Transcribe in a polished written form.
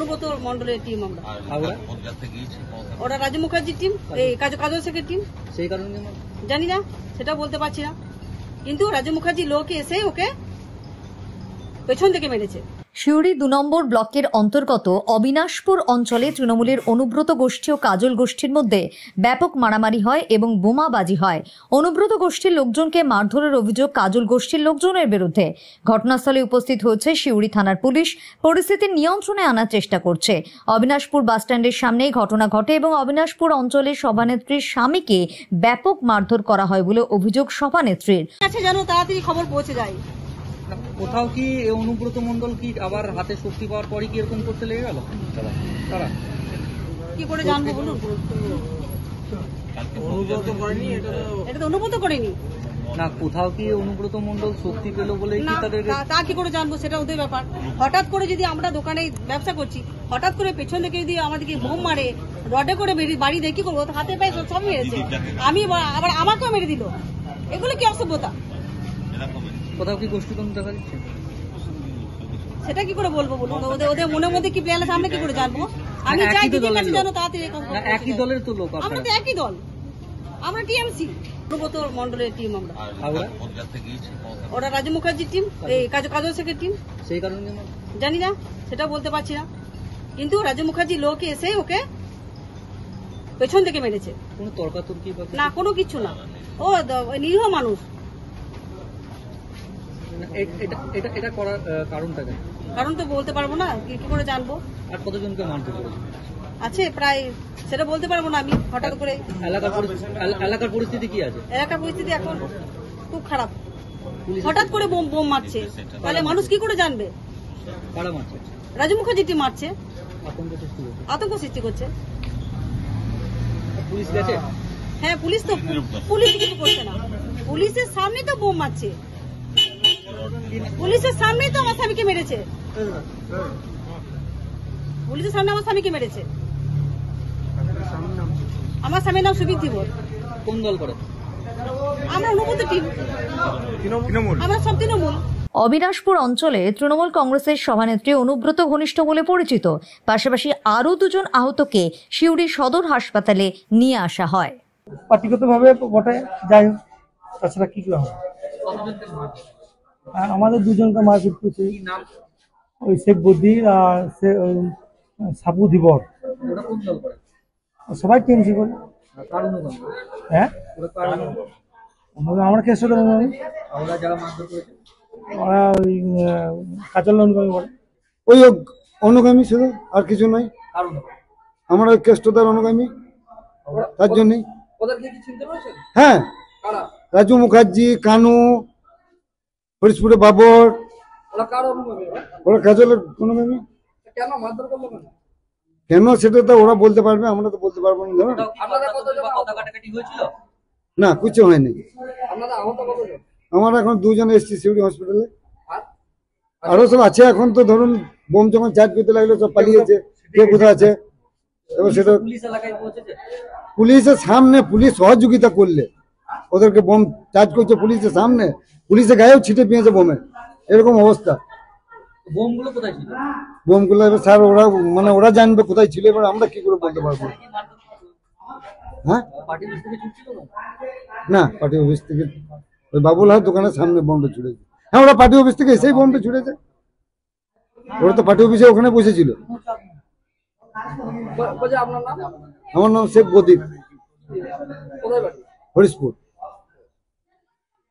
অনুব্রত মন্ডলের টিম আমরা। ওরা রাজু মুখার্জির টিম, এই কাজল শেখের টিম। সেই কারণে জানি না, সেটা বলতে পারছি না, কিন্তু রাজু মুখার্জির লোক এসে ওকে পেছন থেকে মেরেছে। সিউড়ি ২ নম্বর ব্লকের অন্তর্গত অবিনাশপুর অঞ্চলে তৃণমূলের অনুব্রত গোষ্ঠী ও কাজল গোষ্ঠীর মধ্যে ব্যাপক মারামারি হয় এবং বোমাবাজি হয়। অনুব্রত গোষ্ঠীর লোকজনকে মারধরের অভিযোগ কাজল গোষ্ঠীর লোকজনের বিরুদ্ধে। ঘটনাস্থলে উপস্থিত হয়েছে সিউড়ি থানার পুলিশ, পরিস্থিতি নিয়ন্ত্রণে আনার চেষ্টা করছে। অবিনাশপুর বাসস্ট্যান্ডের সামনেই ঘটনা ঘটে এবং অবিনাশপুর অঞ্চলের সভানেত্রীর স্বামীকে ব্যাপক মারধর করা হয় বলে অভিযোগ সভানেত্রীর। যেন তাড়াতাড়ি খবর পৌঁছে যায়। কোথাও কি অনুব্রত মন্ডল কি আবার হাতে শক্তি পাওয়ার পরে কি এরকম করতে লেগে গেল? তারা কি করে জানবো বলুন? এটা তো অনুব্রত করেনি না। কোথাও কি অনুব্রত মন্ডল শক্তি পেল বলে কি তাদের? তা কি করে জানবো? সেটা ওদের ব্যাপার। হঠাৎ করে যদি আমরা দোকানে ব্যবসা করছি, হঠাৎ করে পেছন থেকে যদি আমাদেরকে বোম মারে, রডে করে বাড়ি দিয়ে কি করবো? হাতে পায়ে সব মেরেছে, আমি আবার আমাকেও মেরে দিল। এগুলো কি অসভ্যতা? কোথাও কি গোষ্ঠীদ্বন্দ্ব দেখা যাচ্ছে? সেটা কি করে বলবো বলুন? ওদের মনের মধ্যে কি প্ল্যান আছে আমরা কি করে জানবো? আমি চাই দিদির কাছে জানো তাড়াতাড়ি। একই দলের তো লোক, আমরা তো একই দল, আমরা টিএমসি। অনুব্রত মন্ডলের টিম আমরা। ওরা রাজু মুখার্জির টিম, এই কাজল শেখের টিম। সেই কারণে জানি না, সেটা বলতে পারছি না, কিন্তু রাজু মুখার্জির লোক এসে ওকে পেছন থেকে মেরেছে। কোনো তর্কাতর্কি না, কোনো কিছু না। ও নিরীহ মানুষ। এটা করার কারণটা কেন? কারণ তো বলতে পারবো না, কি করে জানবো? আর কতজনকে মারধর করেছে? আছে প্রায়, সেটা বলতে পারবো না আমি হঠাৎ করে। এলাকার পরিস্থিতি কি আছে? এলাকার পরিস্থিতি এখন খুব খারাপ। হঠাৎ করে বোম মারছে, তাহলে মানুষ কি করে জানবে? কারা মারছে? রাজু মুখার্জি মারছে, আতঙ্ক সৃষ্টি করছে। পুলিশ গেছে? হ্যাঁ, পুলিশ কিছু করছে না। পুলিশের সামনে তো বোম মারছে, পুলিশের সামনেই তো আমার স্বামীকে মেরেছে। পুলিশের সামনে আমার স্বামীকে মেরেছে। আমার স্বামীর নাম সুবিক ধীবর। কোন দল করে? আমরা অনুব্রত টিম, আমরা সব তৃণমূল। অবিনাশপুর অঞ্চলে তৃণমূল কংগ্রেসের সভানেত্রী অনুব্রত ঘনিষ্ঠ বলে পরিচিত। পাশাপাশি আরও 2 জন আহতকে সিউড়ি সদর হাসপাতালে নিয়ে আসা হয়। পার্টিগতভাবে বটে, যাই হোক, তাছাড়া কি হবে? আমাদের 2 জনকে মারপিট করছে, ওই শেখ বদির আর সাপু ধীবর। সবাই টিএমসি করে। হ্যাঁ, আমরা কেস ওরা ওই কাজল অনুগামী বলে। ওই অনুগামী শুধু, আর কিছু নয়। আমরা ওই কেষ্টদার অনুগামী, তার জন্যই। হ্যাঁ, রাজু মুখার্জি, কানু, হরিশপুরে বাবর, ওরা কাজলের অনুগামী। কেন সেটা তো ওরা বলতে পারবে, আমরা তো বলতে পারবো না। না, কিছু হয়নি। আমরা এখন 2 জন এসছি সিউড়ি হসপিটালে, আরো সব আছে। এখন তো ধরুন বোম যখন চার্জ করতে লাগলো সব পালিয়েছে, কে কোথায় আছে। এবার সেটা পুলিশের সামনে, পুলিশ সহযোগিতা করলে ওদেরকে বোম চার্জ করছে পুলিশের সামনে, পুলিশের গায়েও ছিটে পেয়েছে বোমে, এরকম অবস্থা। বোমগুলো কোথায় ছিল? বোমগুলো এবার স্যার ওরা জানবে কোথায় ছিল, এবার আমরা কি করে বলতে পারবো? হ্যাঁ, না, পার্টি অফিস থেকে ওই বাবুল হার দোকানের সামনে বোমটা ছুড়েছে। হ্যাঁ, ওরা পার্টি অফিস থেকে এসেই বোমটা ছুড়েছে। ওরা তো পার্টি অফিসে ওখানে বসেছিল। আমার নাম শেখ বদির, হরিশপুর।